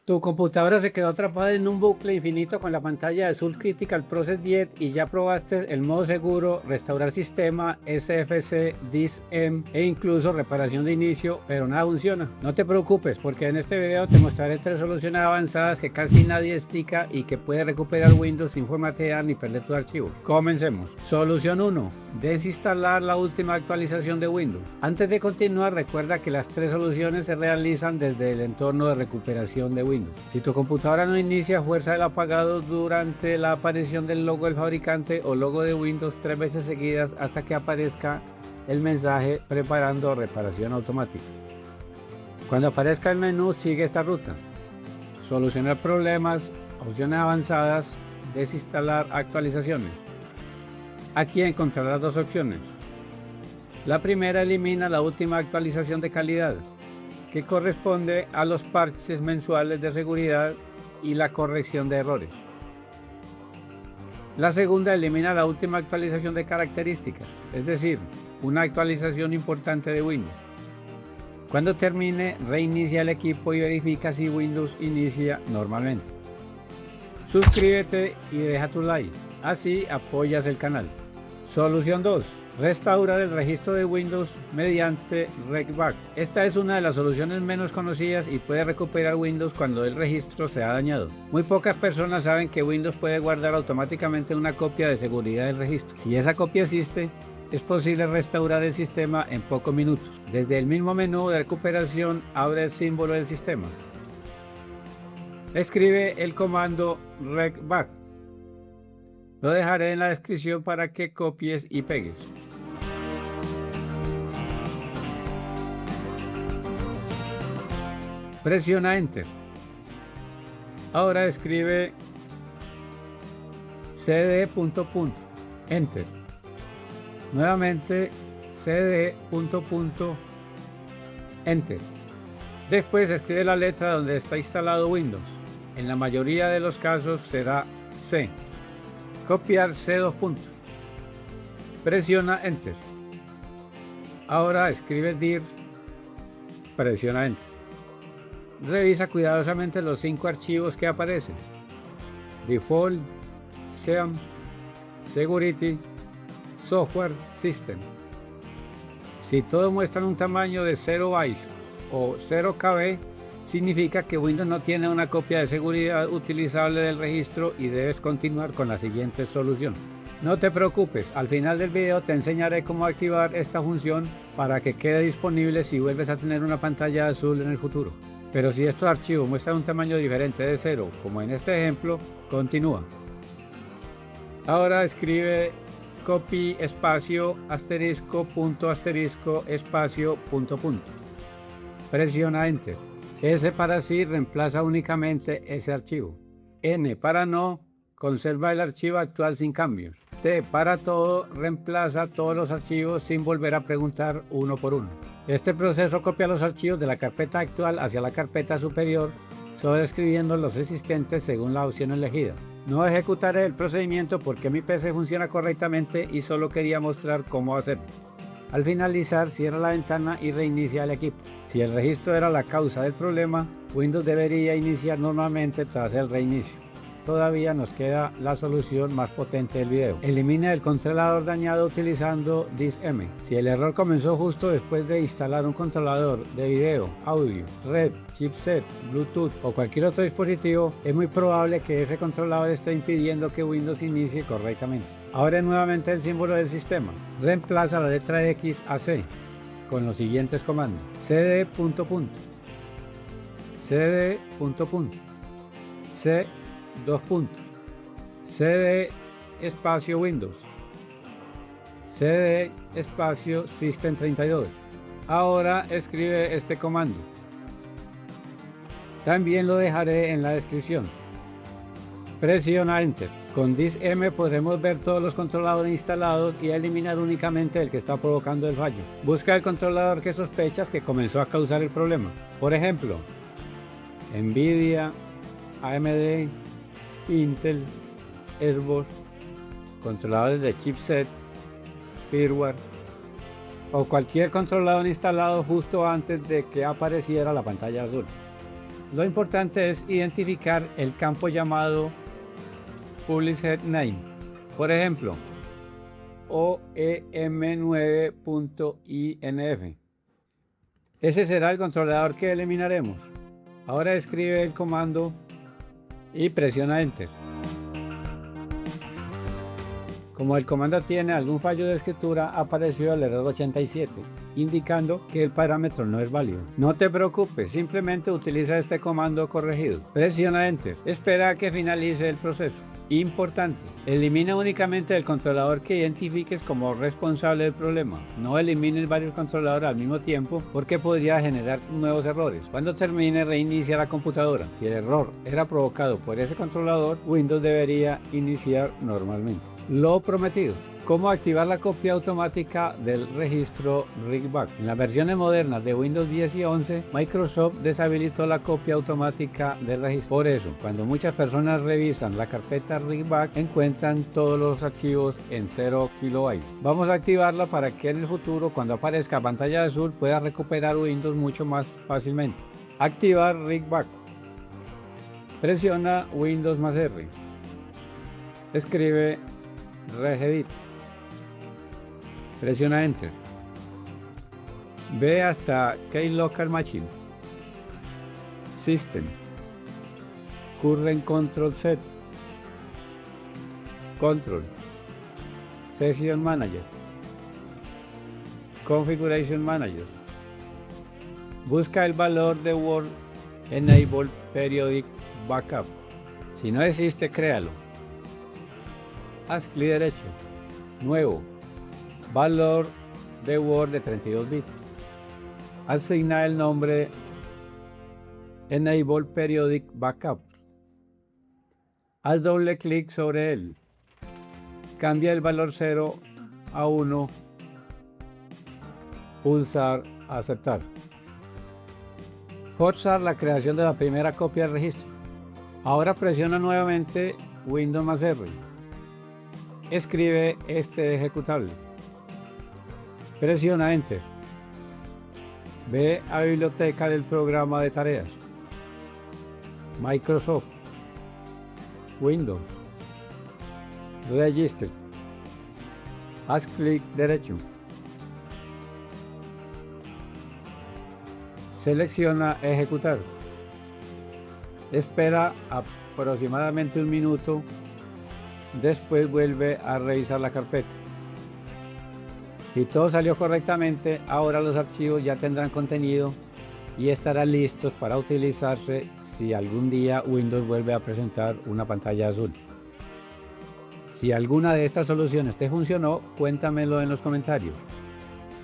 Tu computadora se quedó atrapada en un bucle infinito con la pantalla de Sul Critical Process 10 y ya probaste el modo seguro, restaurar sistema, SFC, DISM e incluso reparación de inicio, pero nada funciona. No te preocupes porque en este video te mostraré 3 soluciones avanzadas que casi nadie explica y que puedes recuperar Windows sin formatear ni perder tus archivos. Comencemos. Solución 1. Desinstalar la última actualización de Windows. Antes de continuar, recuerda que las 3 soluciones se realizan desde el entorno de recuperación de Windows. Si tu computadora no inicia, fuerza el apagado durante la aparición del logo del fabricante o logo de Windows 3 veces seguidas hasta que aparezca el mensaje preparando reparación automática. Cuando aparezca el menú, sigue esta ruta: solucionar problemas, opciones avanzadas, desinstalar actualizaciones. Aquí encontrarás 2 opciones. La primera elimina la última actualización de calidad, que corresponde a los parches mensuales de seguridad y la corrección de errores. La segunda elimina la última actualización de características, es decir, una actualización importante de Windows. Cuando termine, reinicia el equipo y verifica si Windows inicia normalmente. Suscríbete y deja tu like, así apoyas el canal. Solución 2. Restaurar el registro de Windows mediante RegBack. Esta es una de las soluciones menos conocidas y puede recuperar Windows cuando el registro se ha dañado. Muy pocas personas saben que Windows puede guardar automáticamente una copia de seguridad del registro. Si esa copia existe, es posible restaurar el sistema en pocos minutos. Desde el mismo menú de recuperación, abre el símbolo del sistema. Escribe el comando RegBack. Lo dejaré en la descripción para que copies y pegues. Presiona Enter. Ahora escribe cd. Enter. Nuevamente cd. Enter. Después escribe la letra donde está instalado Windows. En la mayoría de los casos será C. Copiar C2 puntos. Presiona Enter. Ahora escribe dir. Presiona Enter. Revisa cuidadosamente los 5 archivos que aparecen: Default, SEAM, Security, Software, System. Si todos muestran un tamaño de 0 bytes o 0 KB, significa que Windows no tiene una copia de seguridad utilizable del registro y debes continuar con la siguiente solución. No te preocupes, al final del video te enseñaré cómo activar esta función para que quede disponible si vuelves a tener una pantalla azul en el futuro. Pero si estos archivos muestran un tamaño diferente de 0, como en este ejemplo, continúa. Ahora escribe copy espacio asterisco punto asterisco espacio punto punto. Presiona Enter. S para sí reemplaza únicamente ese archivo. N para no, conserva el archivo actual sin cambios. T para todo, reemplaza todos los archivos sin volver a preguntar uno por uno. Este proceso copia los archivos de la carpeta actual hacia la carpeta superior, sobreescribiendo los existentes según la opción elegida. No ejecutaré el procedimiento porque mi PC funciona correctamente y solo quería mostrar cómo hacerlo. Al finalizar, cierra la ventana y reinicia el equipo. Si el registro era la causa del problema, Windows debería iniciar normalmente tras el reinicio. Todavía nos queda la solución más potente del video. Elimina el controlador dañado utilizando DISM. Si el error comenzó justo después de instalar un controlador de video, audio, red, chipset, Bluetooth o cualquier otro dispositivo, es muy probable que ese controlador esté impidiendo que Windows inicie correctamente. Abre nuevamente el símbolo del sistema. Reemplaza la letra X a C con los siguientes comandos: cd. cd. C 2 puntos, cd espacio Windows, cd espacio System32. Ahora escribe este comando. También lo dejaré en la descripción. Presiona Enter. Con DISM podremos ver todos los controladores instalados y eliminar únicamente el que está provocando el fallo. Busca el controlador que sospechas que comenzó a causar el problema. Por ejemplo, Nvidia, AMD, Intel, Xbox, controladores de chipset, firmware o cualquier controlador instalado justo antes de que apareciera la pantalla azul. Lo importante es identificar el campo llamado Public Head Name. Por ejemplo, OEM9.inf. Ese será el controlador que eliminaremos. Ahora escribe el comando y presiona Enter. Como el comando tiene algún fallo de escritura, apareció el error 87, indicando que el parámetro no es válido. No te preocupes, simplemente utiliza este comando corregido. Presiona Enter. Espera a que finalice el proceso. Importante, elimina únicamente el controlador que identifiques como responsable del problema. No elimines varios controladores al mismo tiempo porque podría generar nuevos errores. Cuando termine, reinicia la computadora. Si el error era provocado por ese controlador, Windows debería iniciar normalmente. Lo prometido. ¿Cómo activar la copia automática del registro RigBack? En las versiones modernas de Windows 10 y 11, Microsoft deshabilitó la copia automática del registro. Por eso, cuando muchas personas revisan la carpeta RigBack, encuentran todos los archivos en 0 kilobytes. Vamos a activarla para que en el futuro, cuando aparezca pantalla azul, pueda recuperar Windows mucho más fácilmente. Activar RigBack. Presiona Windows más R. Escribe regedit. Presiona Enter. Ve hasta Keylocal Machine. System. Current Control Set. Control. Session Manager. Configuration Manager. Busca el valor de Word Enable Periodic Backup. Si no existe, créalo. Haz clic derecho. Nuevo. Valor de Word de 32 bits. Asigna el nombre Enable Periodic Backup. Haz doble clic sobre él. Cambia el valor 0 a 1. Pulsar Aceptar. Forzar la creación de la primera copia del registro. Ahora presiona nuevamente Windows más R. Escribe este ejecutable. Presiona Enter. Ve a biblioteca del programa de tareas. Microsoft. Windows. Register. Haz clic derecho. Selecciona Ejecutar. Espera aproximadamente un minuto. Después vuelve a revisar la carpeta. Si todo salió correctamente, ahora los archivos ya tendrán contenido y estarán listos para utilizarse si algún día Windows vuelve a presentar una pantalla azul. Si alguna de estas soluciones te funcionó, cuéntamelo en los comentarios.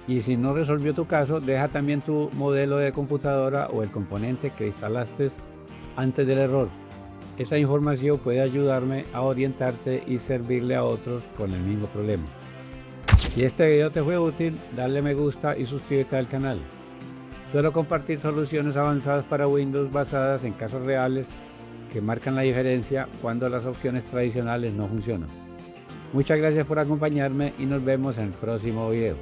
Y si no resolvió tu caso, deja también tu modelo de computadora o el componente que instalaste antes del error. Esa información puede ayudarme a orientarte y servirle a otros con el mismo problema. Si este video te fue útil, dale me gusta y suscríbete al canal. Suelo compartir soluciones avanzadas para Windows basadas en casos reales que marcan la diferencia cuando las opciones tradicionales no funcionan. Muchas gracias por acompañarme y nos vemos en el próximo video.